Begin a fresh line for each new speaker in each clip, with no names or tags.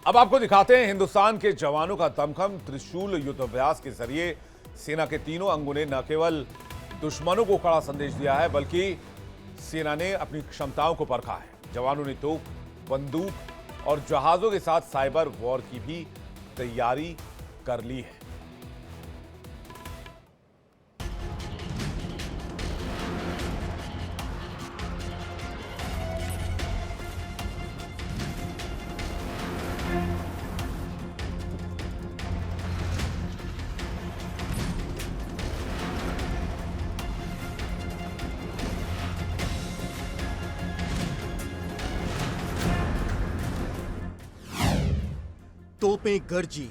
अब आपको दिखाते हैं हिंदुस्तान के जवानों का दमखम। त्रिशूल युद्धाभ्यास के जरिए सेना के तीनों अंगों ने न केवल दुश्मनों को कड़ा संदेश दिया है, बल्कि सेना ने अपनी क्षमताओं को परखा है। जवानों ने तोप, बंदूक और जहाजों के साथ साइबर वॉर की भी तैयारी कर ली है।
तोपें गरजी,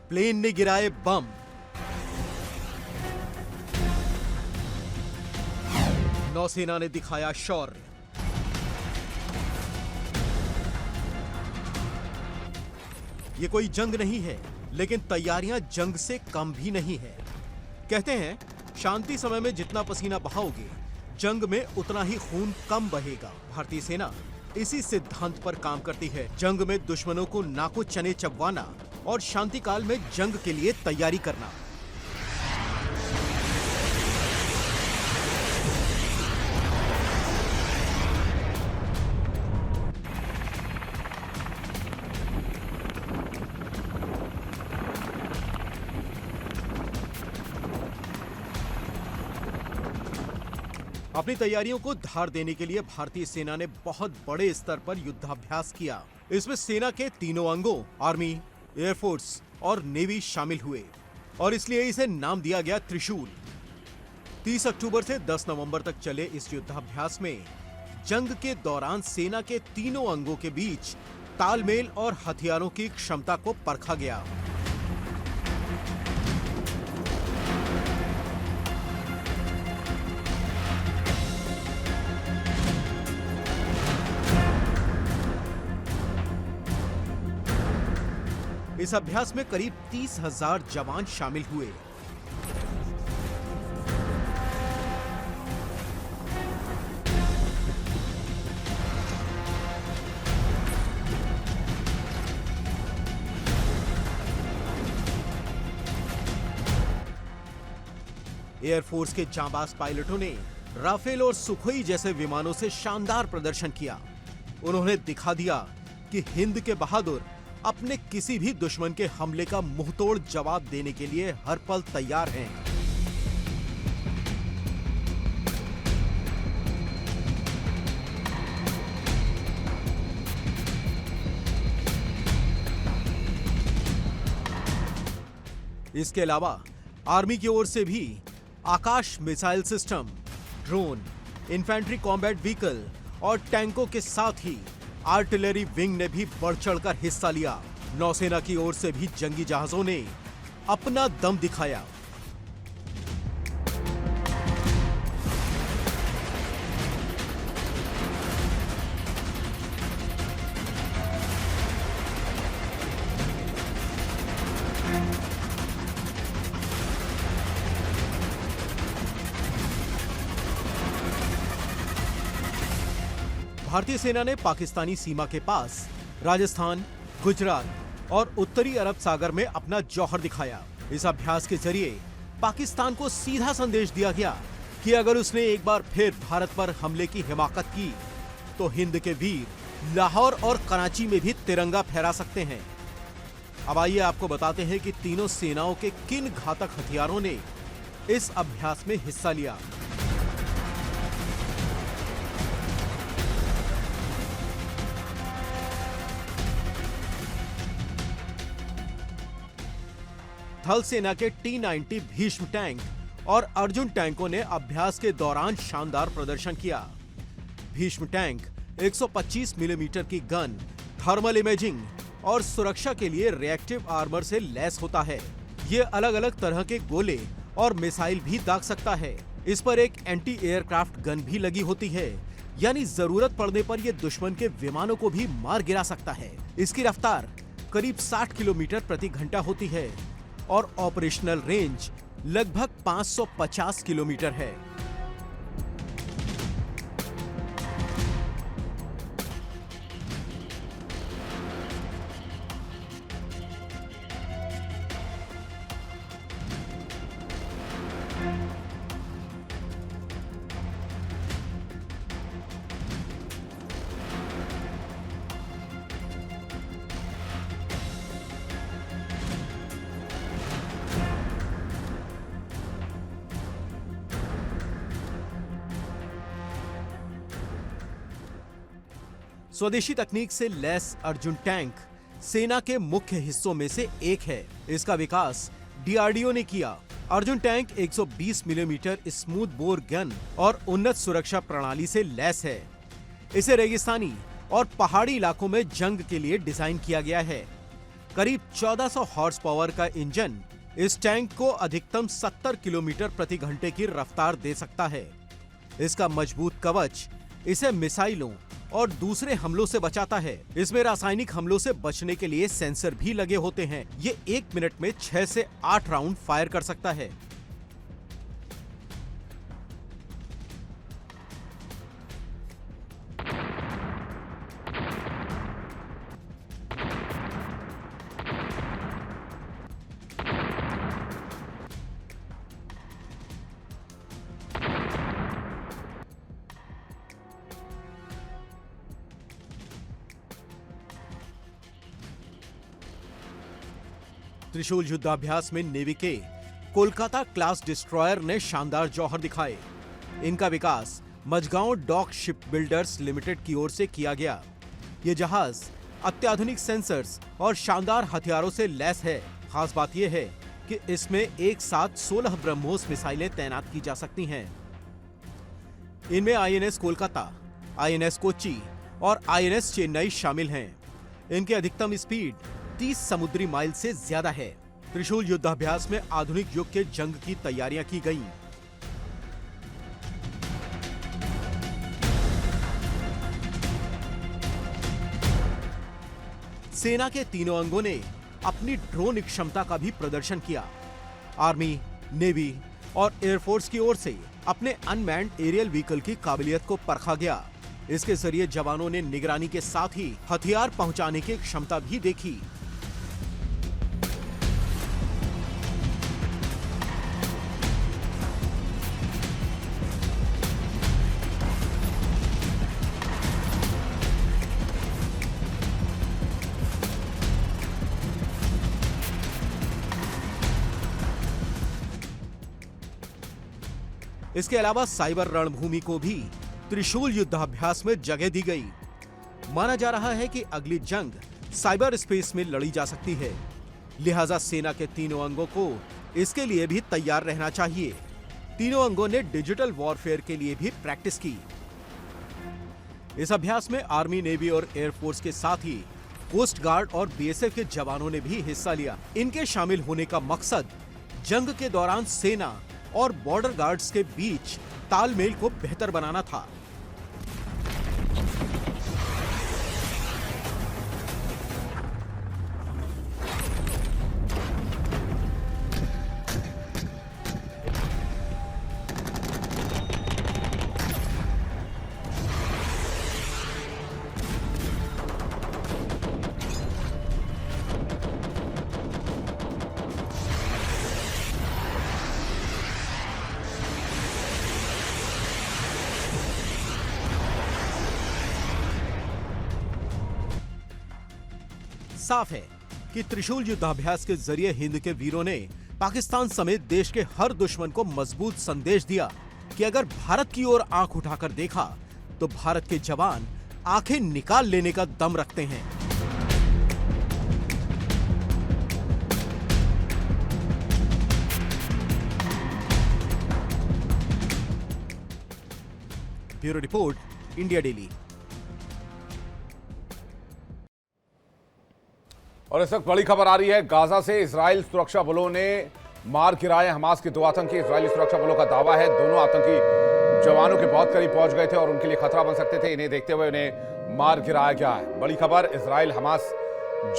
प्लेन ने गिराए बम, नौसेना ने दिखाया शौर्य। ये कोई जंग नहीं है, लेकिन तैयारियां जंग से कम भी नहीं है। कहते हैं, शांति समय में जितना पसीना बहाओगे, जंग में उतना ही खून कम बहेगा। भारतीय सेना इसी सिद्धांत पर काम करती है। जंग में दुश्मनों को नाको चने चबवाना और शांति काल में जंग के लिए तैयारी करना। अपनी तैयारियों को धार देने के लिए भारतीय सेना ने बहुत बड़े स्तर पर युद्धाभ्यास किया। इसमें सेना के तीनों अंगों आर्मी, एयरफोर्स और नेवी शामिल हुए और इसलिए इसे नाम दिया गया त्रिशूल। 30 अक्टूबर से 10 नवंबर तक चले इस युद्धाभ्यास में जंग के दौरान सेना के तीनों अंगों के बीच तालमेल और हथियारों की क्षमता को परखा गया। इस अभ्यास में करीब 30,000 जवान शामिल हुए। एयरफोर्स के जांबाज पायलटों ने राफेल और सुखोई जैसे विमानों से शानदार प्रदर्शन किया। उन्होंने दिखा दिया कि हिंद के बहादुर अपने किसी भी दुश्मन के हमले का मुंहतोड़ जवाब देने के लिए हर पल तैयार हैं। इसके अलावा आर्मी की ओर से भी Akash missile system, drone, infantry combat vehicle और टैंकों के साथ ही आर्टिलरी विंग ने भी बढ़ चढ़कर हिस्सा लिया। नौसेना की ओर से भी जंगी जहाजों ने अपना दम दिखाया। भारतीय सेना ने पाकिस्तानी सीमा के पास राजस्थान, गुजरात और उत्तरी अरब सागर में अपना जौहर दिखाया। इस अभ्यास के जरिए पाकिस्तान को सीधा संदेश दिया गया कि अगर उसने एक बार फिर भारत पर हमले की हिमाकत की, तो हिंद के वीर लाहौर और कराची में भी तिरंगा फहरा सकते हैं। अब आइए आपको बताते हैं कि तीनों सेनाओं के किन घातक हथियारों ने इस अभ्यास में हिस्सा लिया। थल सेना के T-90 भीष्म टैंक और अर्जुन टैंकों ने अभ्यास के दौरान शानदार प्रदर्शन किया। भीष्म टैंक 125 मिलीमीटर की गन, थर्मल इमेजिंग और सुरक्षा के लिए रिएक्टिव आर्मर से लैस होता है। ये अलग अलग तरह के गोले और मिसाइल भी दाग सकता है। इस पर एक एंटी एयरक्राफ्ट गन भी लगी होती है, यानी जरूरत पड़ने पर यह दुश्मन के विमानों को भी मार गिरा सकता है। इसकी रफ्तार करीब 60 किलोमीटर प्रति घंटा होती है और ऑपरेशनल रेंज लगभग 550 किलोमीटर है। स्वदेशी तकनीक से लैस अर्जुन टैंक सेना के मुख्य हिस्सों में से एक है। इसका विकास डीआरडीओ ने किया। Arjun tank 120 millimetre smooth bore gun और उन्नत सुरक्षा प्रणाली से लैस है। इसे रेगिस्तानी और पहाड़ी इलाकों में जंग के लिए डिजाइन किया गया है। करीब 1400 हॉर्स पावर का इंजन इस टैंक को अधिकतम 70 किलोमीटर प्रति घंटे की रफ्तार दे सकता है। इसका मजबूत कवच इसे मिसाइलों और दूसरे हमलों से बचाता है। इसमें रासायनिक हमलों से बचने के लिए सेंसर भी लगे होते हैं। ये 1 मिनट में 6 से 8 राउंड फायर कर सकता है। त्रिशूल युद्धाभ्यास में नेवी के कोलकाता क्लास डिस्ट्रॉयर ने शानदार जौहर दिखाए। इनका विकास Mazagon dock ship builders limited की ओर से किया गया। ये जहाज अत्याधुनिक सेंसर्स और शानदार हथियारों से लैस है। खास बात यह है कि इसमें एक साथ 16 ब्रह्मोस मिसाइलें तैनात की जा सकती हैं। इनमें आईएनएस कोलकाता, आईएनएस कोच्चि और आईएनएस चेन्नई शामिल हैं। इनकी अधिकतम स्पीड 30 समुद्री माइल से ज्यादा है। त्रिशूल युद्धाभ्यास में आधुनिक युग के जंग की तैयारियां की गईं। सेना के तीनों अंगों ने अपनी ड्रोन क्षमता का भी प्रदर्शन किया। आर्मी, नेवी और एयरफोर्स की ओर से अपने अनमैन्ड एरियल व्हीकल की काबिलियत को परखा गया। इसके जरिए जवानों ने निगरानी के साथ ही हथियार पहुंचाने की क्षमता भी देखी। इसके अलावा साइबर रणभूमि को भी त्रिशूल युद्धाभ्यास में जगह दी गई। माना जा रहा है कि अगली जंग साइबर स्पेस में लड़ी जा सकती है, लिहाजा सेना के तीनों अंगों को इसके लिए भी तैयार रहना चाहिए। तीनों अंगों ने डिजिटल वॉरफेयर के लिए भी प्रैक्टिस की। इस अभ्यास में आर्मी, नेवी और एयरफोर्स के साथ ही कोस्ट गार्ड और बीएसएफ के जवानों ने भी हिस्सा लिया। इनके शामिल होने का मकसद जंग के दौरान सेना और बॉर्डर गार्ड्स के बीच तालमेल को बेहतर बनाना था। साफ है कि त्रिशूल युद्धाभ्यास के जरिए हिंद के वीरों ने पाकिस्तान समेत देश के हर दुश्मन को मजबूत संदेश दिया कि अगर भारत की ओर आंख उठाकर देखा तो भारत के जवान आंखें निकाल लेने का दम रखते हैं। Bureau report, India daily.
और इस वक्त बड़ी खबर आ रही है गाजा से। इजराइल सुरक्षा बलों ने मार गिराए हमास के 2 आतंकी। इजरायली सुरक्षा बलों का दावा है दोनों आतंकी जवानों के बहुत करीब पहुंच गए थे और उनके लिए खतरा बन सकते थे। इन्हें देखते हुए उन्हें मार गिराया गया है। बड़ी खबर इजराइल हमास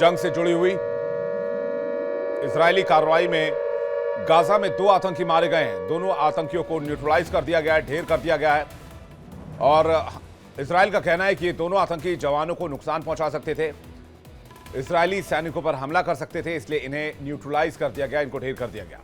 जंग से जुड़ी हुई। इजरायली कार्रवाई में गाजा में 2 आतंकी मारे गए हैं। दोनों आतंकियों को न्यूट्रलाइज कर दिया गया है, ढेर कर दिया गया है। और इजराइल का कहना है कि ये दोनों आतंकी जवानों को नुकसान पहुंचा सकते थे, इजरायली सैनिकों पर हमला कर सकते थे, इसलिए इन्हें न्यूट्रलाइज कर दिया गया, इनको ढेर कर दिया गया।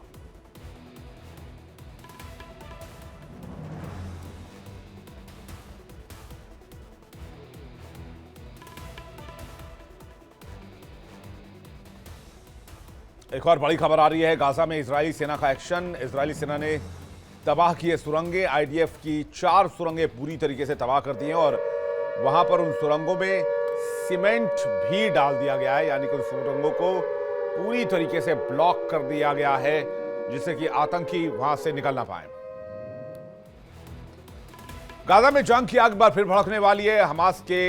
एक और बड़ी खबर आ रही है गाजा में इजरायली सेना का एक्शन। इजरायली सेना ने तबाह किए सुरंगें। आईडीएफ की 4 सुरंगें पूरी तरीके से तबाह कर दी हैं और वहां पर उन सुरंगों में सीमेंट भी डाल दिया गया है, यानी कि उन सुरंगों को पूरी तरीके से ब्लॉक कर दिया गया है जिससे कि आतंकी वहां से निकल ना पाए। गाजा में जंग की आग एक बार फिर भड़कने वाली है। हमास के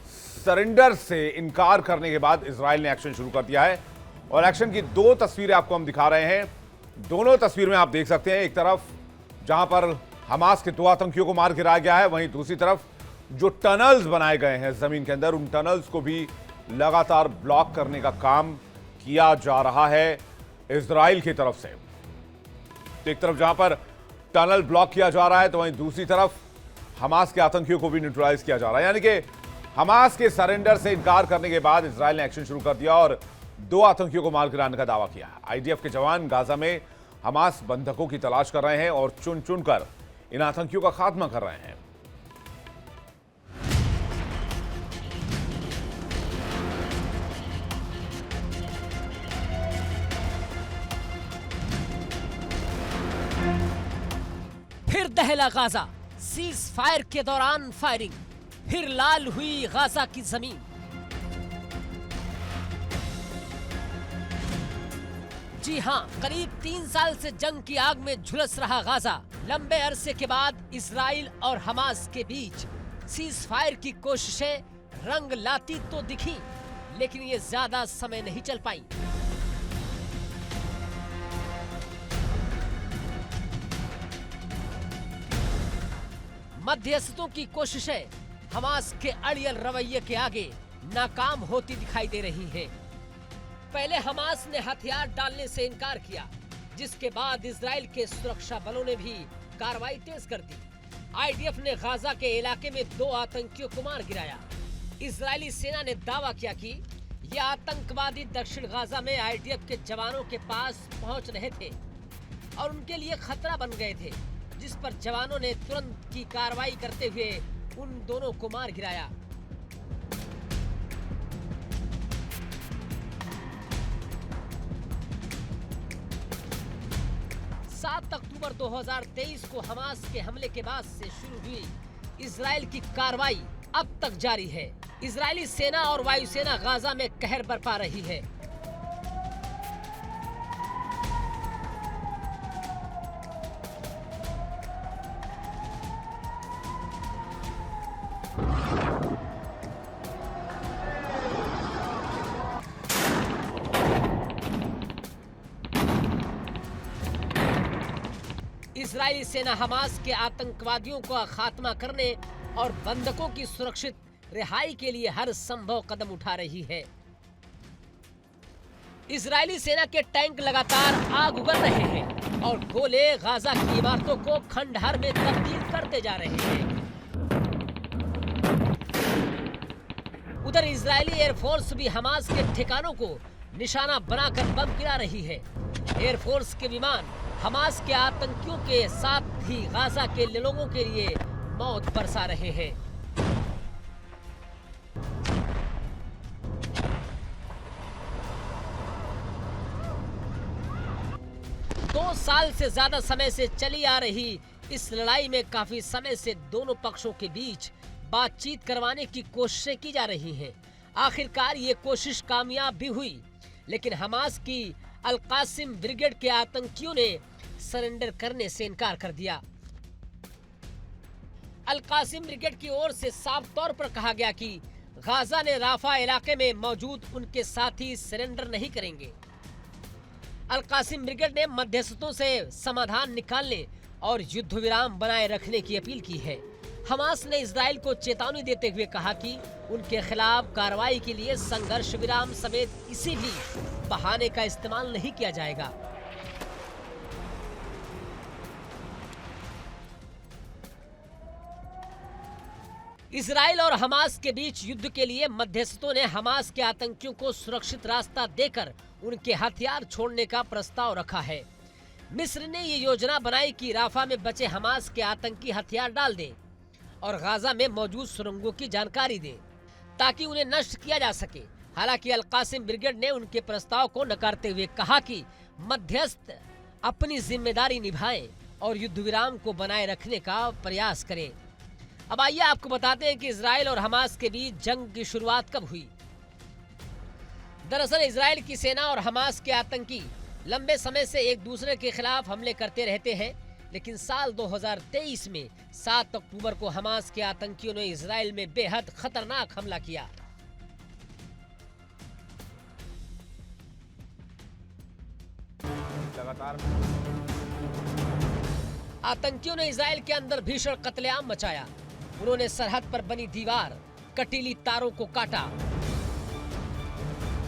सरेंडर से इनकार करने के बाद इजराइल ने एक्शन शुरू कर दिया है और एक्शन की दो तस्वीरें आपको हम दिखा रहे हैं। दोनों तस्वीर में आप देख सकते हैं, एक तरफ जहां पर हमास के 2 आतंकियों को मार गिराया गया है, वहीं दूसरी तरफ जो टनल्स बनाए गए हैं जमीन के अंदर, उन टनल्स को भी लगातार ब्लॉक करने का काम किया जा रहा है इजराइल की तरफ से। तो एक तरफ जहां पर टनल ब्लॉक किया जा रहा है तो वहीं दूसरी तरफ हमास के आतंकियों को भी न्यूट्रलाइज किया जा रहा है, यानी कि हमास के सरेंडर से इनकार करने के बाद इजराइल ने एक्शन शुरू कर दिया और 2 आतंकियों को मार गिराने का दावा किया। आईडीएफ के जवान गाजा में हमास बंधकों की तलाश कर रहे हैं और चुन चुनकर इन आतंकियों का खात्मा कर रहे हैं।
फिर दहला गाजा, सीज फायर के दौरान फायरिंग, फिर लाल हुई गाजा की जमीन। जी हां, करीब 3 साल से जंग की आग में झुलस रहा गाजा लंबे अरसे के बाद इजराइल और हमास के बीच सीज फायर की कोशिशें रंग लाती तो दिखी, लेकिन ये ज्यादा समय नहीं चल पाई। मध्यस्थों की कोशिशें हमास के अड़ियल रवैये के आगे नाकाम होती दिखाई दे रही हैं। पहले हमास ने हथियार डालने से इनकार किया, जिसके बाद इजराइल के सुरक्षा बलों ने भी कार्रवाई तेज कर दी। आईडीएफ ने गाजा के इलाके में 2 आतंकियों को मार गिराया। इजरायली सेना ने दावा किया कि ये आतंकवादी दक्षिण गाजा में आईडीएफ के जवानों के पास पहुंच रहे थे और उनके लिए खतरा बन गए थे, जिस पर जवानों ने तुरंत की कार्रवाई करते हुए उन दोनों को मार गिराया। अक्टूबर 2023 को हमास के हमले के बाद से शुरू हुई इजराइल की कार्रवाई अब तक जारी है। इजरायली सेना और वायुसेना गाजा में कहर बरपा रही है। इजरायली सेना हमास के आतंकवादियों का खात्मा करने और बंधकों की सुरक्षित रिहाई के लिए हर संभव कदम उठा रही है। इजरायली सेना के टैंक लगातार आग उगल रहे हैं और गोले गाजा की इमारतों को खंडहर में तब्दील करते जा रहे हैं। उधर इजरायली एयरफोर्स भी हमास के ठिकानों को निशाना बनाकर बम गिरा रही है। एयरफोर्स के विमान हमास के आतंकियों के साथ ही गाजा के लोगों के लिए मौत बरसा रहे हैं। दो साल से ज्यादा समय से चली आ रही इस लड़ाई में काफी समय से दोनों पक्षों के बीच बातचीत करवाने की कोशिशें की जा रही हैं। आखिरकार ये कोशिश कामयाब भी हुई, लेकिन हमास की अल कासिम ब्रिगेड के आतंकियों ने सरेंडर करने से इनकार कर दिया। अल कासिम ब्रिगेड की ओर से साफ तौर पर कहा गया कि गाजा ने राफा इलाके में मौजूद उनके साथी सरेंडर नहीं करेंगे। अल कासिम ब्रिगेड ने मध्यस्थों से समाधान निकालने और युद्ध विराम बनाए रखने की अपील की है। हमास ने इजराइल को चेतावनी देते हुए कहा कि उनके खिलाफ कार्रवाई के लिए संघर्ष विराम समेत किसी भी बहाने का इस्तेमाल नहीं किया जाएगा। इजराइल और हमास के बीच युद्ध के लिए मध्यस्थों ने हमास के आतंकियों को सुरक्षित रास्ता देकर उनके हथियार छोड़ने का प्रस्ताव रखा है। मिस्र ने ये योजना बनाई कि राफा में बचे हमास के आतंकी हथियार डाल दें और गाजा में मौजूद सुरंगों की जानकारी दें ताकि उन्हें नष्ट किया जा सके। हालांकि अल कासिम ब्रिगेड ने उनके प्रस्ताव को नकारते हुए कहा कि मध्यस्थ अपनी जिम्मेदारी निभाएं और युद्ध विराम को बनाए रखने का प्रयास करें। अब आइए आपको बताते हैं कि इजराइल और हमास के बीच जंग की शुरुआत कब हुई। दरअसल इजराइल की सेना और हमास के आतंकी लंबे समय से एक दूसरे के खिलाफ हमले करते रहते हैं, लेकिन साल 2023 में 7 अक्टूबर को हमास के आतंकियों ने इजराइल में बेहद खतरनाक हमला किया।
लगातार
आतंकियों ने इजराइल के अंदर भीषण कत्लेआम मचाया। उन्होंने सरहद पर बनी दीवार, कटीली तारों को काटा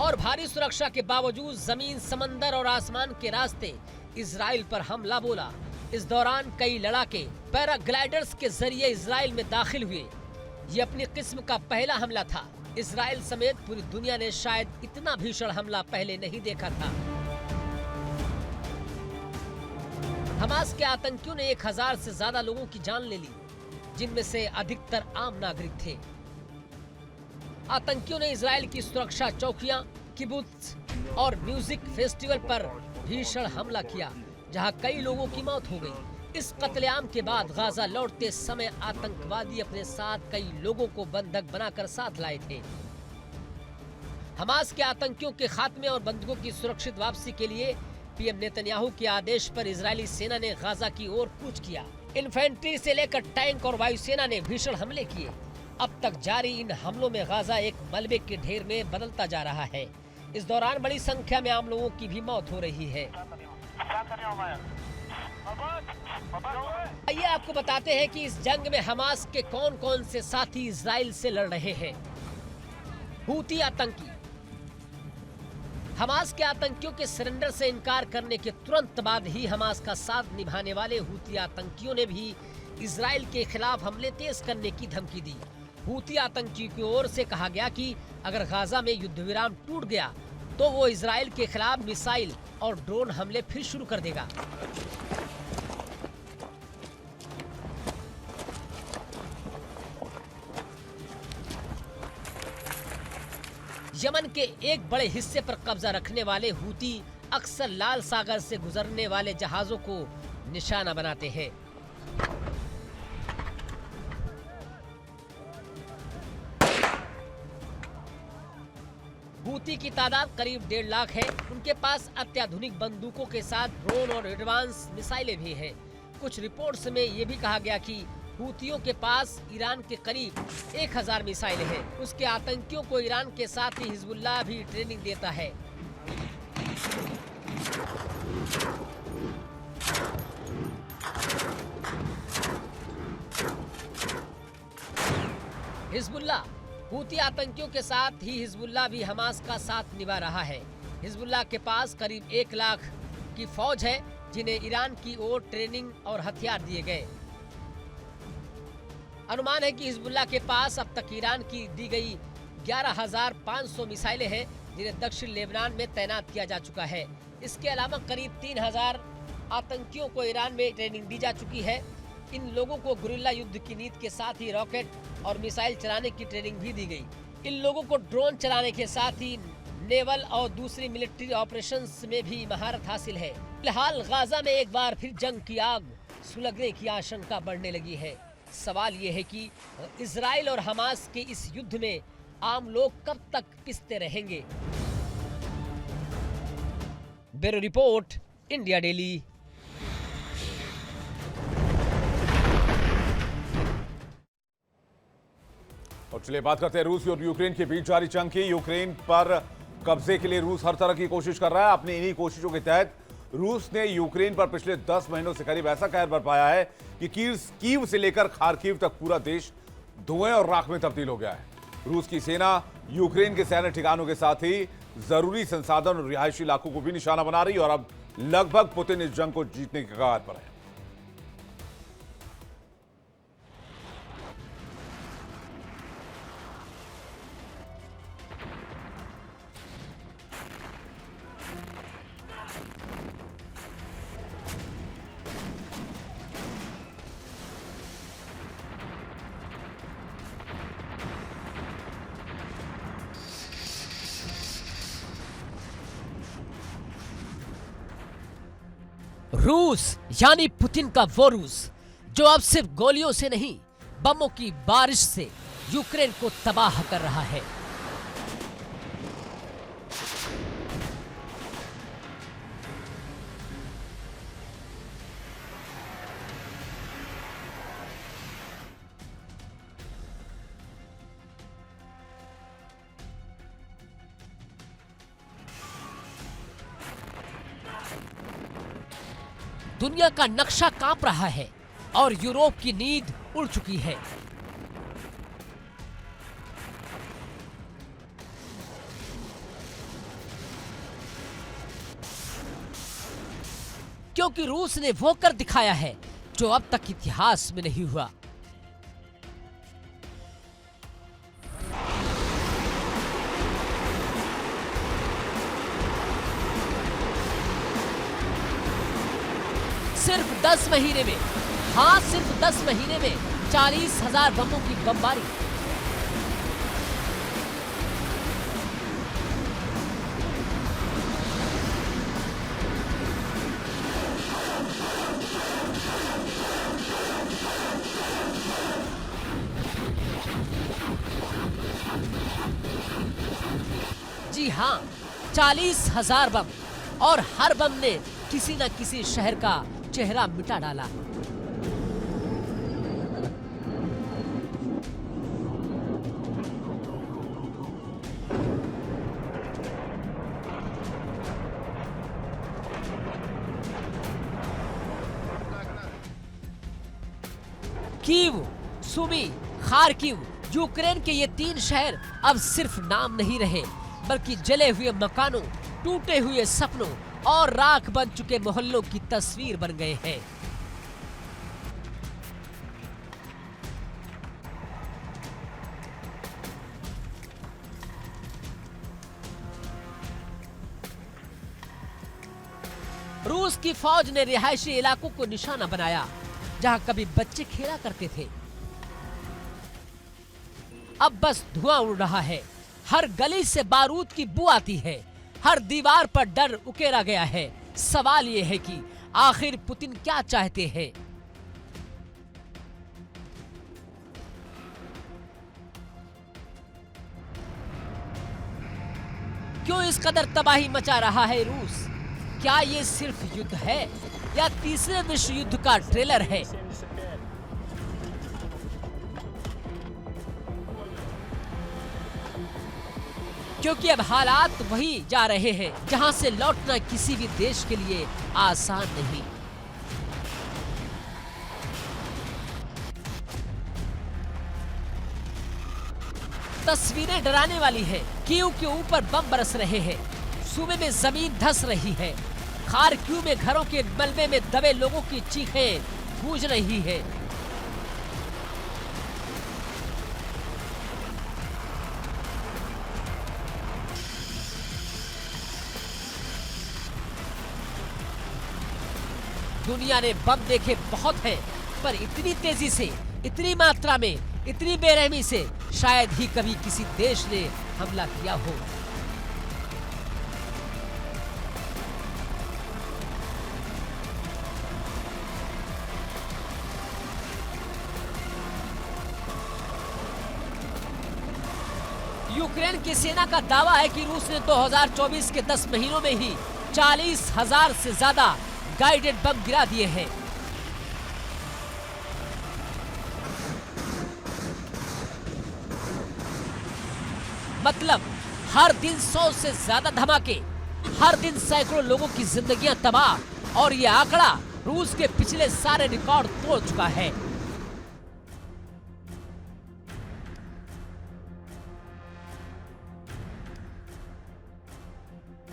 और भारी सुरक्षा के बावजूद जमीन, समंदर और आसमान के रास्ते इजराइल पर हमला बोला। इस दौरान कई लड़ाके पैराग्लाइडर्स के जरिए इजराइल में दाखिल हुए। ये अपनी किस्म का पहला हमला था। इजराइल समेत पूरी दुनिया ने शायद इतना भीषण हमला पहले नहीं देखा था। हमास के आतंकियों ने 1000 से ज्यादा लोगों की जान ले ली, जिनमें से अधिकतर आम नागरिक थे। आतंकियों ने इजराइल की सुरक्षा चौकियां, किबुत्स और म्यूजिक फेस्टिवल पर भीषण हमला किया, जहां कई लोगों की मौत हो गई। इस कत्लेआम के बाद गाजा लौटते समय आतंकवादी अपने साथ कई लोगों को बंधक बनाकर साथ लाए थे। हमास के आतंकियों के खात्मे और बंधकों की सुरक्षित वापसी के लिए पीएम नेतन्याहू के आदेश पर इजरायली सेना ने गाजा की ओर कूच किया। इन्फेंट्री से लेकर टैंक और वायुसेना ने भीषण हमले किए। अब तक जारी इन हमलों में गाजा एक मलबे के ढेर में बदलता जा रहा है। इस दौरान बड़ी संख्या में आम लोगों की भी मौत हो रही है। आइए आपको बताते हैं कि इस जंग में हमास के कौन कौन से साथी इजराइल से लड़ रहे हैं। हूती आतंकी। हमास के आतंकियों के सरेंडर से इनकार करने के तुरंत बाद ही हमास का साथ निभाने वाले हूती आतंकियों ने भी इजराइल के खिलाफ हमले तेज करने की धमकी दी। हूती आतंकी की ओर से कहा गया कि अगर गाजा में युद्ध विराम टूट गया तो वो इजराइल के खिलाफ मिसाइल और ड्रोन हमले फिर शुरू कर देगा। यमन के एक बड़े हिस्से पर कब्जा रखने वाले हूती अक्सर लाल सागर से गुजरने वाले जहाजों को निशाना बनाते हैं। हूती की तादाद करीब 1.5 लाख है। उनके पास अत्याधुनिक बंदूकों के साथ ड्रोन और एडवांस मिसाइलें भी हैं। कुछ रिपोर्ट्स में ये भी कहा गया कि हूतियों के पास ईरान के करीब 1000 मिसाइलें हैं। उसके आतंकियों को ईरान के साथ ही हिजबुल्लाह भी ट्रेनिंग देता है। हिजबुल्लाह हूती आतंकियों के साथ ही हिजबुल्लाह भी हमास का साथ निभा रहा है। हिजबुल्लाह के पास करीब 1 लाख की फौज है, जिन्हें ईरान की ओर ट्रेनिंग और हथियार दिए गए। अनुमान है कि हिजबुल्लाह के पास अब तक ईरान की दी गई 11,500 मिसाइलें हैं, जिन्हें दक्षिण लेबनान में तैनात किया जा चुका है। इसके अलावा करीब 3000 आतंकियों को ईरान में ट्रेनिंग दी जा चुकी है। इन लोगों को गुरिल्ला युद्ध की नीति के साथ ही रॉकेट और मिसाइल चलाने की ट्रेनिंग भी दी गई। इन लोगों को ड्रोन चलाने के साथ ही नेवल और दूसरी मिलिट्री ऑपरेशंस में भी महारत हासिल है। फिलहाल गाजा में एक बार फिर जंग की आग सुलगने की आशंका बढ़ने लगी है। सवाल ये है कि इजराइल और हमास के इस युद्ध में आम लोग कब तक पिसते रहेंगे। Bureau report, India daily.
और चलिए बात करते हैं रूस और यूक्रेन के बीच जारी जंग की। यूक्रेन पर कब्जे के लिए रूस हर तरह की कोशिश कर रहा है। अपनी इन्हीं कोशिशों के तहत रूस ने यूक्रेन पर पिछले 10 महीनों से करीब ऐसा कहर बरपाया है कि कीव से लेकर खार्किव तक पूरा देश धुएं और राख में तब्दील हो गया है। रूस की सेना यूक्रेन के सैन्य ठिकानों के साथ ही जरूरी संसाधन और रिहायशी इलाकों को भी निशाना बना रही है और अब लगभग पुतिन इस जंग को जीतने के कगार पर है।
रूस यानी पुतिन का वो रूस जो अब सिर्फ गोलियों से नहीं बमों की बारिश से यूक्रेन को तबाह कर रहा है। दुनिया का नक्शा कांप रहा है और यूरोप की नींद उड़ चुकी है। क्योंकि रूस ने वो कर दिखाया है जो अब तक इतिहास में नहीं हुआ। सिर्फ 10 महीने में, हाँ सिर्फ 10 महीने में 40,000 बमों की बमबारी। जी हाँ, 40,000 बम, और हर बम ने किसी न किसी शहर का चेहरा मिटा डाला। कीव, सुमी, खार्किव, यूक्रेन के ये 3 शहर अब सिर्फ नाम नहीं रहे, बल्कि जले हुए मकानों, टूटे हुए सपनों और राख बन चुके मोहल्लों की तस्वीर बन गए हैं। रूस की फौज ने रिहायशी इलाकों को निशाना बनाया जहां कभी बच्चे खेला करते थे। अब बस धुआं उड़ रहा है, हर गली से बारूद की बू आती है, हर दीवार पर डर उकेरा गया है। सवाल ये है कि आखिर पुतिन क्या चाहते हैं? क्यों इस कदर तबाही मचा रहा है रूस? क्या ये सिर्फ युद्ध है या तीसरे विश्व युद्ध का ट्रेलर है? क्योंकि अब हालात वही जा रहे हैं जहां से लौटना किसी भी देश के लिए आसान नहीं। तस्वीरें डराने वाली है। कीव के ऊपर बम बरस रहे हैं, सूबे में जमीन धंस रही है, खार्किव में घरों के मलबे में दबे लोगों की चीखें गूंज रही है। दुनिया ने बम देखे बहुत हैं, पर इतनी तेजी से, इतनी मात्रा में, इतनी बेरहमी से शायद ही कभी किसी देश ने हमला किया हो। यूक्रेन की सेना का दावा है कि रूस ने 2024 के 10 महीनों में ही 40,000 से ज्यादा गाइडेड बम गिरा दिए हैं। मतलब हर दिन 100 से ज्यादा धमाके, हर दिन सैकड़ों लोगों की जिंदगियां तबाह, और ये आंकड़ा रूस के पिछले सारे रिकॉर्ड तोड़ चुका है।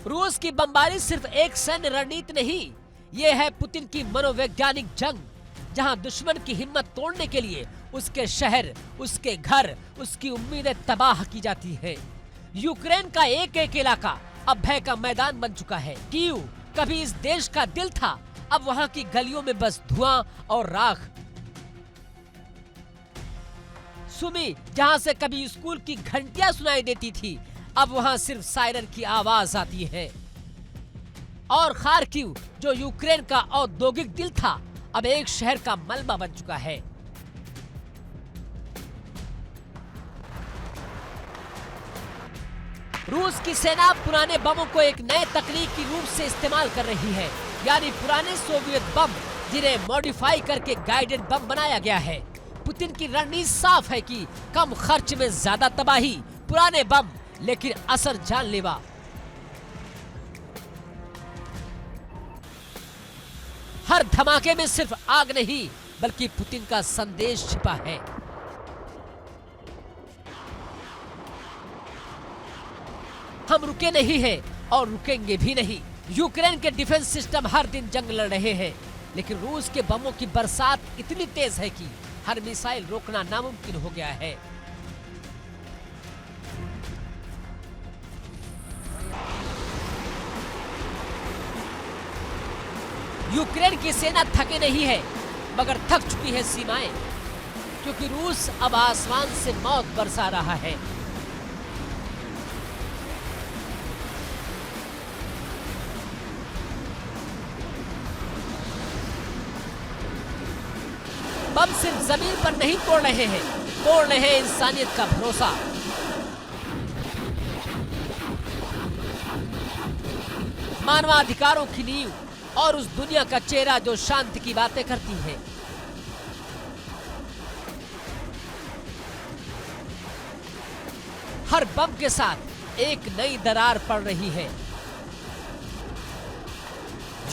रूस की बमबारी सिर्फ एक सैन्य रणनीति नहीं, ये है पुतिन की मनोवैज्ञानिक जंग, जहां दुश्मन की हिम्मत तोड़ने के लिए उसके शहर, उसके घर, उसकी उम्मीदें तबाह की जाती हैं। यूक्रेन का एक एक इलाका अब भय का मैदान बन चुका है। कीव कभी इस देश का दिल था, अब वहां की गलियों में बस धुआं और राख। सुमी, जहां से कभी स्कूल की घंटियां सुनाई देती थी, अब वहां सिर्फ सायरन की आवाज आती है। और खार्किव, जो यूक्रेन का औद्योगिक दिल था, अब एक शहर का मलबा बन चुका है। रूस की सेना पुराने बमों को एक नए तकनीक की रूप से इस्तेमाल कर रही है, यानी पुराने सोवियत बम जिन्हें मॉडिफाई करके गाइडेड बम बनाया गया है। पुतिन की रणनीति साफ है कि कम खर्च में ज्यादा तबाही, पुराने बम लेकिन असर जानलेवा। हर धमाके में सिर्फ आग नहीं बल्कि पुतिन का संदेश छिपा है। हम रुके नहीं हैं और रुकेंगे भी नहीं। यूक्रेन के डिफेंस सिस्टम हर दिन जंग लड़ रहे हैं, लेकिन रूस के बमों की बरसात इतनी तेज है कि हर मिसाइल रोकना नामुमकिन हो गया है। यूक्रेन की सेना थके नहीं है, मगर थक चुकी है सीमाएं, क्योंकि रूस अब आसमान से मौत बरसा रहा है। बम सिर्फ जमीन पर नहीं तोड़ रहे हैं, तोड़ रहे हैं इंसानियत का भरोसा। मानवाधिकारों की नींव और उस दुनिया का चेहरा जो शांति की बातें करती है। हर बम के साथ एक नई दरार पड़ रही है।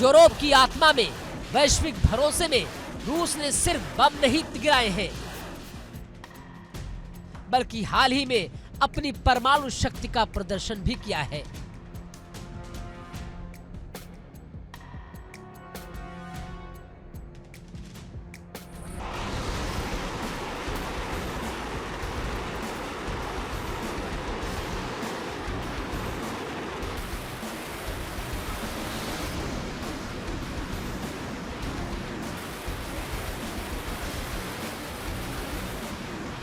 यूरोप की आत्मा में, वैश्विक भरोसे में रूस ने सिर्फ बम नहीं गिराए हैं, बल्कि हाल ही में अपनी परमाणु शक्ति का प्रदर्शन भी किया है।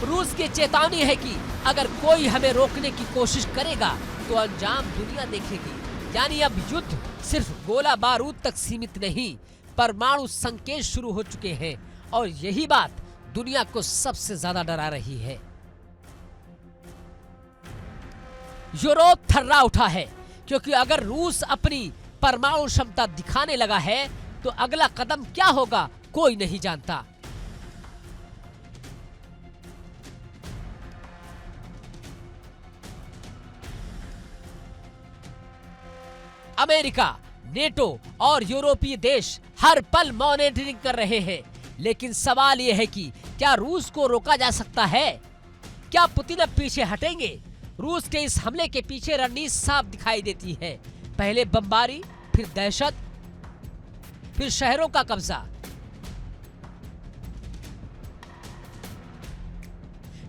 रूस की चेतावनी है कि अगर कोई हमें रोकने की कोशिश करेगा तो अंजाम दुनिया देखेगी। यानी अब युद्ध सिर्फ गोला बारूद तक सीमित नहीं, परमाणु संकेत शुरू हो चुके हैं और यही बात दुनिया को सबसे ज्यादा डरा रही है। यूरोप थर्रा उठा है, क्योंकि अगर रूस अपनी परमाणु क्षमता दिखाने लगा है तो अगला कदम क्या होगा कोई नहीं जानता। अमेरिका, नेटो और यूरोपीय देश हर पल मॉनिटरिंग कर रहे हैं, लेकिन सवाल यह है कि क्या रूस को रोका जा सकता है? क्या पुतिन अब पीछे हटेंगे? रूस के इस हमले के पीछे रणनीति साफ दिखाई देती है। पहले बमबारी, फिर दहशत, फिर शहरों का कब्जा।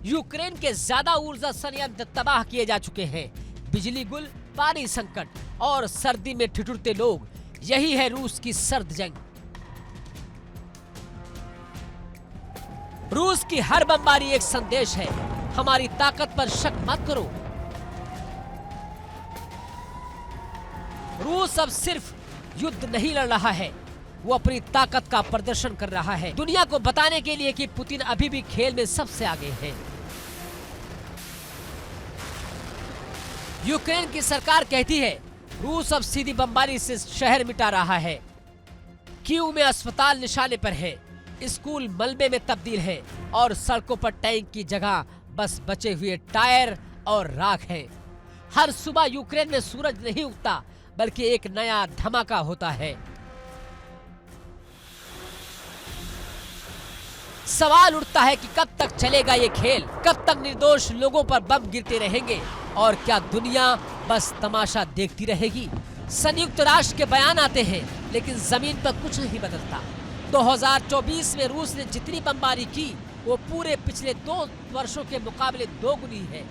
यूक्रेन के ज्यादा ऊर्जा संयंत्र तबाह किए जा चुके हैं। बिजली गुल, पानी संकट और सर्दी में ठिठुरते लोग, यही है रूस की सर्द जंग। रूस की हर बमबारी एक संदेश है, हमारी ताकत पर शक मत करो। रूस अब सिर्फ युद्ध नहीं लड़ रहा है, वो अपनी ताकत का प्रदर्शन कर रहा है, दुनिया को बताने के लिए कि पुतिन अभी भी खेल में सबसे आगे है। यूक्रेन की सरकार कहती है रूस अब सीधी बमबारी से शहर मिटा रहा है। कीव में अस्पताल निशाने पर है, स्कूल मलबे में तब्दील है और सड़कों पर टैंक की जगह बस बचे हुए टायर और राख है। हर सुबह यूक्रेन में सूरज नहीं उगता, बल्कि एक नया धमाका होता है। सवाल उठता है कि कब तक चलेगा ये खेल, कब तक निर्दोष लोगों पर बम गिरते रहेंगे और क्या दुनिया बस तमाशा देखती रहेगी? संयुक्त राष्ट्र के बयान आते हैं, लेकिन जमीन पर कुछ नहीं बदलता। 2024 में रूस ने जितनी बमबारी की वो पूरे पिछले 2 वर्षों के मुकाबले दोगुनी है।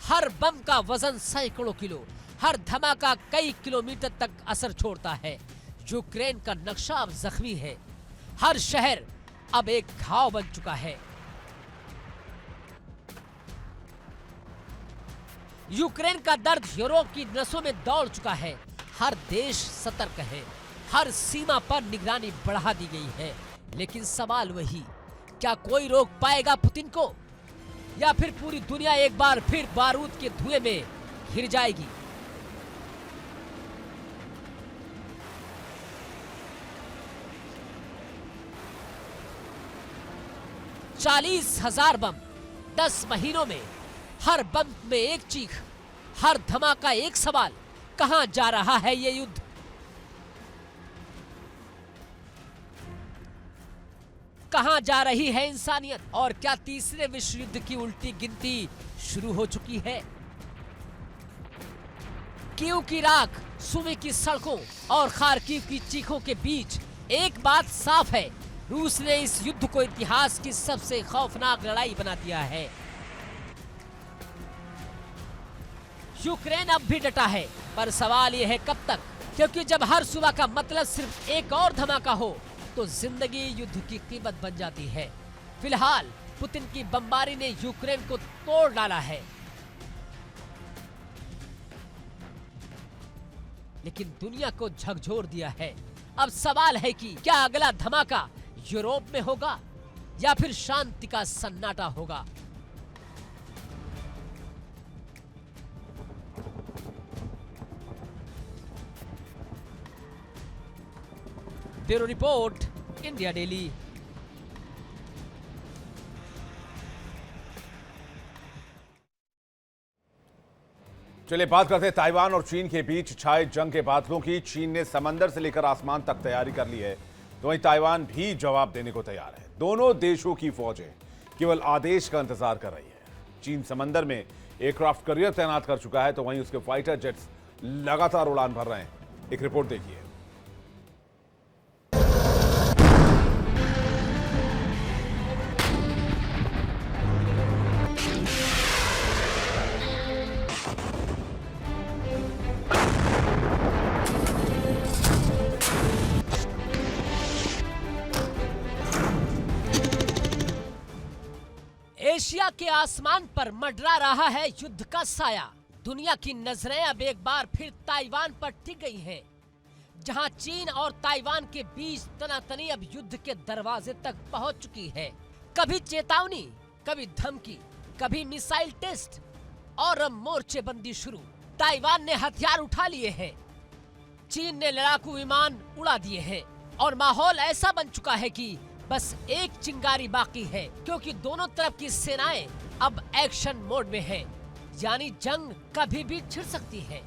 हर बम का वजन सैकड़ों किलो, हर धमाका कई किलोमीटर तक असर छोड़ता है। यूक्रेन का नक्शा अब जख्मी है, हर शहर अब एक घाव बन चुका है। यूक्रेन का दर्द यूरोप की नसों में दौड़ चुका है। हर देश सतर्क है, हर सीमा पर निगरानी बढ़ा दी गई है, लेकिन सवाल वही, क्या कोई रोक पाएगा पुतिन को, या फिर पूरी दुनिया एक बार फिर बारूद के धुएं में घिर जाएगी? चालीस 40,000 बम 10 महीनों में, हर बम में एक चीख, हर धमाका एक सवाल, कहां जा रहा है ये युद्ध? कहां जा रही है इंसानियत? और क्या तीसरे विश्व युद्ध की उल्टी गिनती शुरू हो चुकी है? कीव की राख, सुमी की सड़कों और खार्किव की चीखों के बीच एक बात साफ है, रूस ने इस युद्ध को इतिहास की सबसे खौफनाक लड़ाई बना दिया है। यूक्रेन अब भी डटा है, पर सवाल यह है कब तक, क्योंकि जब हर सुबह का मतलब सिर्फ एक और धमाका हो तो जिंदगी युद्ध की कीमत बन जाती है। फिलहाल पुतिन की बमबारी ने यूक्रेन को तोड़ डाला है, लेकिन दुनिया को झकझोर दिया है। अब सवाल है कि क्या अगला धमाका यूरोप में होगा या फिर शांति का सन्नाटा होगा? Bureau report, India daily.
चलिए बात करते हैं ताइवान और चीन के बीच छाए जंग के बादलों की। चीन ने समंदर से लेकर आसमान तक तैयारी कर ली है, तो वहीं ताइवान भी जवाब देने को तैयार है। दोनों देशों की फौजें केवल आदेश का इंतजार कर रही है। चीन समंदर में एयरक्राफ्ट कैरियर तैनात कर चुका है, तो वहीं उसके फाइटर जेट्स लगातार उड़ान भर रहे हैं। एक रिपोर्ट देखिए।
एशिया के आसमान पर मंडरा रहा है युद्ध का साया। दुनिया की नजरें अब एक बार फिर ताइवान पर टिक गई हैं, जहां चीन और ताइवान के बीच तनातनी अब युद्ध के दरवाजे तक पहुंच चुकी है। कभी चेतावनी, कभी धमकी, कभी मिसाइल टेस्ट और अब मोर्चेबंदी शुरू। ताइवान ने हथियार उठा लिए हैं, चीन ने लड़ाकू विमान उड़ा दिए हैं और माहौल ऐसा बन चुका है कि बस एक चिंगारी बाकी है, क्योंकि दोनों तरफ की सेनाएं अब एक्शन मोड में हैं, यानी जंग कभी भी छिड़ सकती है।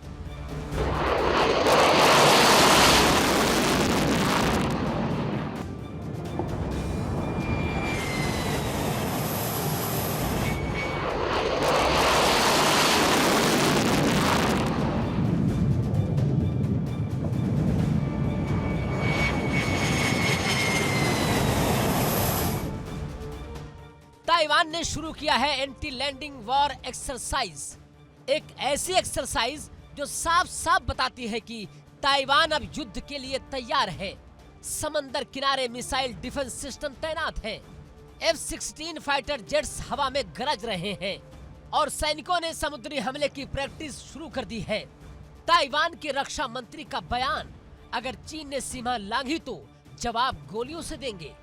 ताइवान ने शुरू किया है एंटी लैंडिंग वॉर एक्सरसाइज, एक ऐसी एक्सरसाइज जो साफ साफ बताती है कि ताइवान अब युद्ध के लिए तैयार है। समंदर किनारे मिसाइल डिफेंस सिस्टम तैनात है, F-16 फाइटर जेट्स हवा में गरज रहे हैं और सैनिकों ने समुद्री हमले की प्रैक्टिस शुरू कर दी है। ताइवान के रक्षा मंत्री का बयान, अगर चीन ने सीमा लांघी तो जवाब गोलियों से देंगे।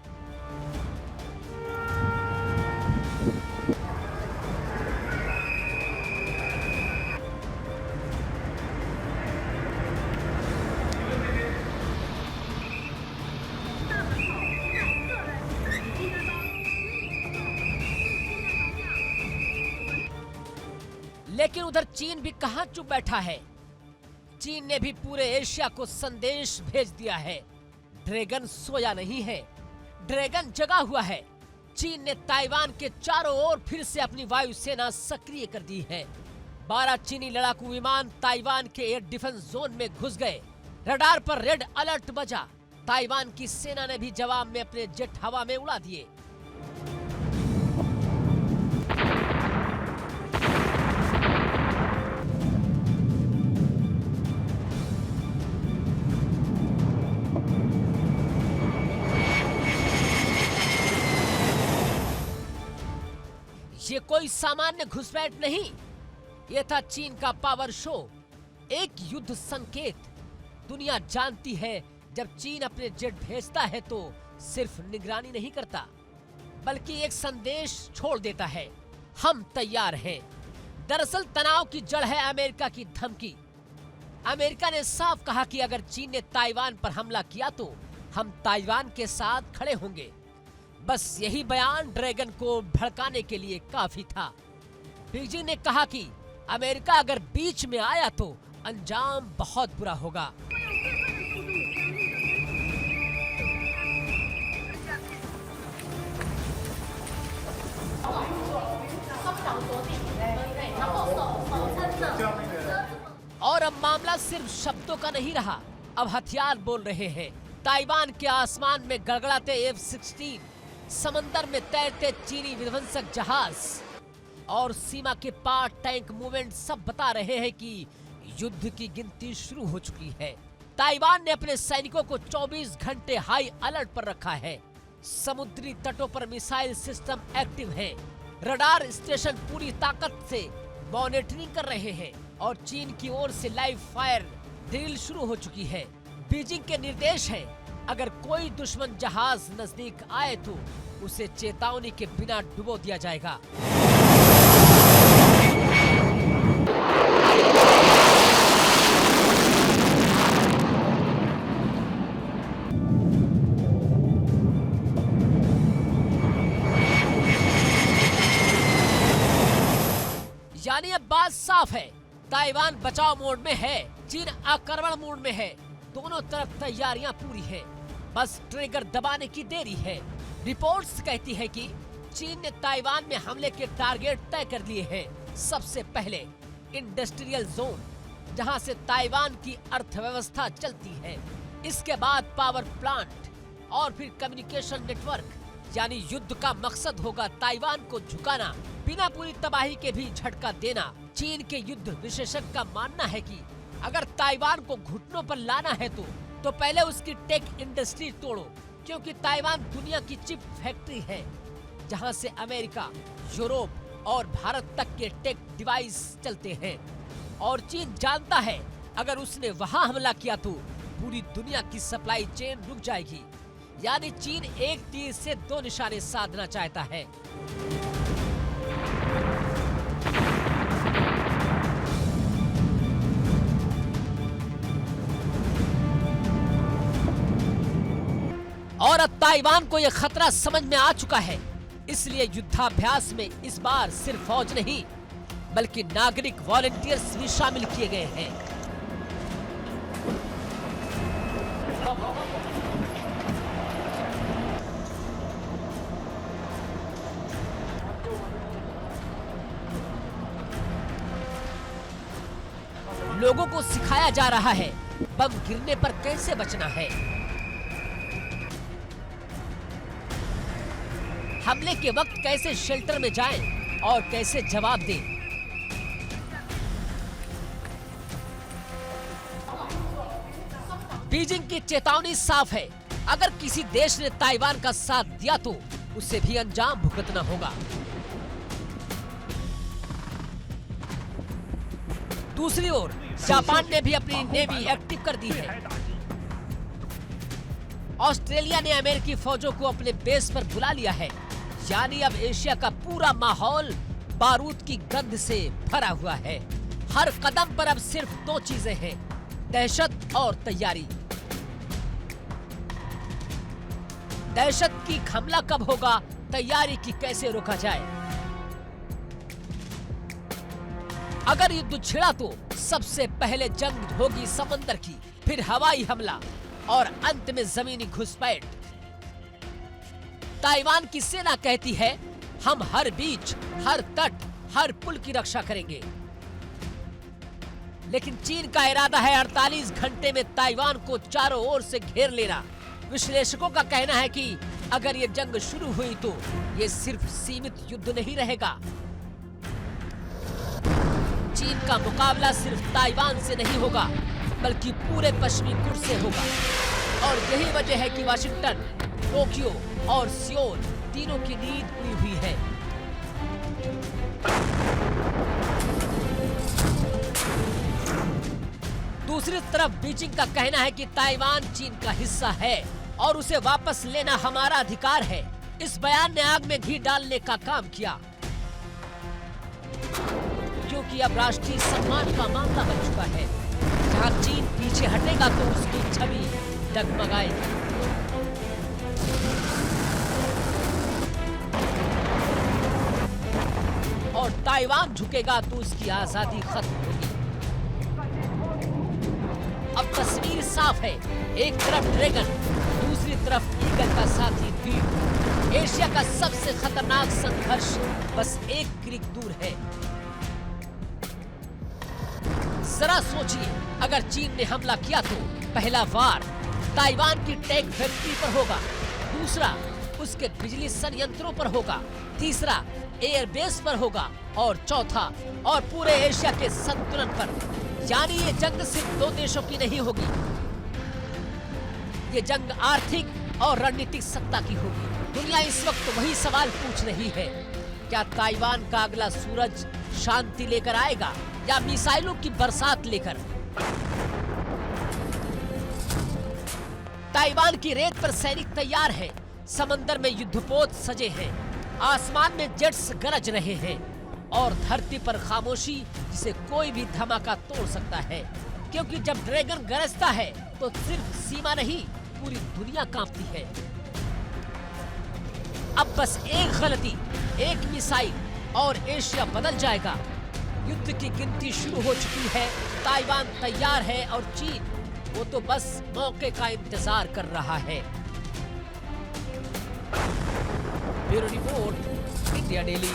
लेकिन उधर चीन भी कहां चुप बैठा है। चीन ने भी पूरे एशिया को संदेश भेज दिया है, ड्रैगन सोया नहीं है, ड्रैगन जगा हुआ है। चीन ने ताइवान के चारों ओर फिर से अपनी वायुसेना सक्रिय कर दी है। 12 चीनी लड़ाकू विमान ताइवान के एयर डिफेंस जोन में घुस गए। रडार पर रेड अलर्ट बजा। ताइवान की सेना ने भी जवाब में अपने जेट हवा में उड़ा दिए। ये कोई सामान्य घुसपैठ नहीं, ये था चीन का पावर शो, एक युद्ध संकेत। दुनिया जानती है, जब चीन अपने जेट भेजता है तो सिर्फ निगरानी नहीं करता, बल्कि एक संदेश छोड़ देता है, हम तैयार हैं। दरअसल तनाव की जड़ है अमेरिका की धमकी। अमेरिका ने साफ कहा कि अगर चीन ने ताइवान पर हमला किया तो हम ताइवान के साथ खड़े होंगे। बस यही बयान ड्रैगन को भड़काने के लिए काफी था। बीजिंग ने कहा कि अमेरिका अगर बीच में आया तो अंजाम बहुत बुरा होगा। और अब मामला सिर्फ शब्दों का नहीं रहा, अब हथियार बोल रहे हैं। ताइवान के आसमान में गड़गड़ाते F-16, समंदर में तैरते चीनी विध्वंसक जहाज और सीमा के पार टैंक मूवमेंट सब बता रहे हैं कि युद्ध की गिनती शुरू हो चुकी है। ताइवान ने अपने सैनिकों को 24 घंटे हाई अलर्ट पर रखा है। समुद्री तटों पर मिसाइल सिस्टम एक्टिव है। रडार स्टेशन पूरी ताकत से मॉनिटरिंग कर रहे हैं और चीन की ओर से लाइव फायर ड्रिल शुरू हो चुकी है। बीजिंग के निर्देश है, अगर कोई दुश्मन जहाज नजदीक आए तो उसे चेतावनी के बिना डुबो दिया जाएगा। यानी अब बात साफ है, ताइवान बचाव मोड में है, चीन आक्रमण मोड में है। दोनों तरफ तैयारियां पूरी है, बस ट्रिगर दबाने की देरी है। रिपोर्ट्स कहती है कि चीन ने ताइवान में हमले के टारगेट तय कर लिए हैं। सबसे पहले इंडस्ट्रियल जोन, जहां से ताइवान की अर्थव्यवस्था चलती है। इसके बाद पावर प्लांट और फिर कम्युनिकेशन नेटवर्क। यानी युद्ध का मकसद होगा ताइवान को झुकाना, बिना पूरी तबाही के भी झटका देना। चीन के युद्ध विशेषज्ञ का मानना है कि अगर ताइवान को घुटनों पर लाना है तो पहले उसकी टेक इंडस्ट्री तोड़ो, क्योंकि ताइवान दुनिया की चिप फैक्ट्री है, जहां से अमेरिका, यूरोप और भारत तक के टेक डिवाइस चलते हैं। और चीन जानता है, अगर उसने वहां हमला किया तो पूरी दुनिया की सप्लाई चेन रुक जाएगी। यानी चीन एक तीर से दो निशाने साधना चाहता है। और अब ताइवान को यह खतरा समझ में आ चुका है, इसलिए युद्धाभ्यास में इस बार सिर्फ फौज नहीं बल्कि नागरिक वॉलंटियर्स भी शामिल किए गए हैं। लोगों को सिखाया जा रहा है बम गिरने पर कैसे बचना है, हमले के वक्त कैसे शेल्टर में जाएं और कैसे जवाब दें। बीजिंग की चेतावनी साफ है, अगर किसी देश ने ताइवान का साथ दिया तो उसे भी अंजाम भुगतना होगा। दूसरी ओर जापान ने भी अपनी नेवी एक्टिव कर दी है। ऑस्ट्रेलिया ने अमेरिकी फौजों को अपने बेस पर बुला लिया है। यानी अब एशिया का पूरा माहौल बारूद की गंध से भरा हुआ है। हर कदम पर अब सिर्फ दो चीजें हैं, दहशत और तैयारी। दहशत की हमला कब होगा, तैयारी की कैसे रोका जाए। अगर युद्ध छिड़ा तो सबसे पहले जंग होगी समंदर की, फिर हवाई हमला और अंत में जमीनी घुसपैठ। ताइवान की सेना कहती है, हम हर बीच, हर तट, हर पुल की रक्षा करेंगे। लेकिन चीन का इरादा है 48 घंटे में ताइवान को चारों ओर से घेर लेना। विश्लेषकों का कहना है कि अगर ये जंग शुरू हुई तो ये सिर्फ सीमित युद्ध नहीं रहेगा। चीन का मुकाबला सिर्फ ताइवान से नहीं होगा बल्कि पूरे पश्चिमी गुट से होगा। और यही वजह है कि वाशिंगटन, टोक्यो और सियोल तीनों की नींद उड़ी हुई है। दूसरी तरफ बीजिंग का कहना है कि ताइवान चीन का हिस्सा है और उसे वापस लेना हमारा अधिकार है। इस बयान ने आग में घी डालने का काम किया, क्योंकि अब राष्ट्रीय सम्मान का मामला बन चुका है। जहां चीन पीछे हटेगा तो उसकी छवि डगमगाएगी। और ताइवान झुकेगा तो उसकी आजादी खत्म होगी। अब तस्वीर साफ है, एक तरफ ड्रैगन, दूसरी तरफ ईगल का साथी द्वीप। एशिया का सबसे खतरनाक संघर्ष बस एक क्लिक दूर है। जरा सोचिए, अगर चीन ने हमला किया तो पहला वार ताइवान की टेक फैक्ट्री पर होगा, दूसरा उसके बिजली संयंत्रों पर होगा, तीसरा एयरबेस पर होगा और चौथा और पूरे एशिया के संतुलन पर। यानी ये जंग सिर्फ दो देशों की नहीं होगी, ये जंग आर्थिक और रणनीतिक सत्ता की होगी। दुनिया इस वक्त वही सवाल पूछ रही है, क्या ताइवान का अगला सूरज शांति लेकर आएगा या मिसाइलों की बरसात लेकर? ताइवान की रेत पर सैनिक तैयार है, समंदर में युद्धपोत सजे हैं, आसमान में जेट्स गरज रहे हैं और धरती पर खामोशी जिसे कोई भी धमाका तोड़ सकता है। क्योंकि जब ड्रैगन गरजता है तो सिर्फ सीमा नहीं, पूरी दुनिया कांपती है। अब बस एक गलती, एक मिसाइल और एशिया बदल जाएगा। युद्ध की गिनती शुरू हो चुकी है, ताइवान तैयार है और चीन वो तो बस मौके का इंतजार कर रहा है। Bureau report, India daily.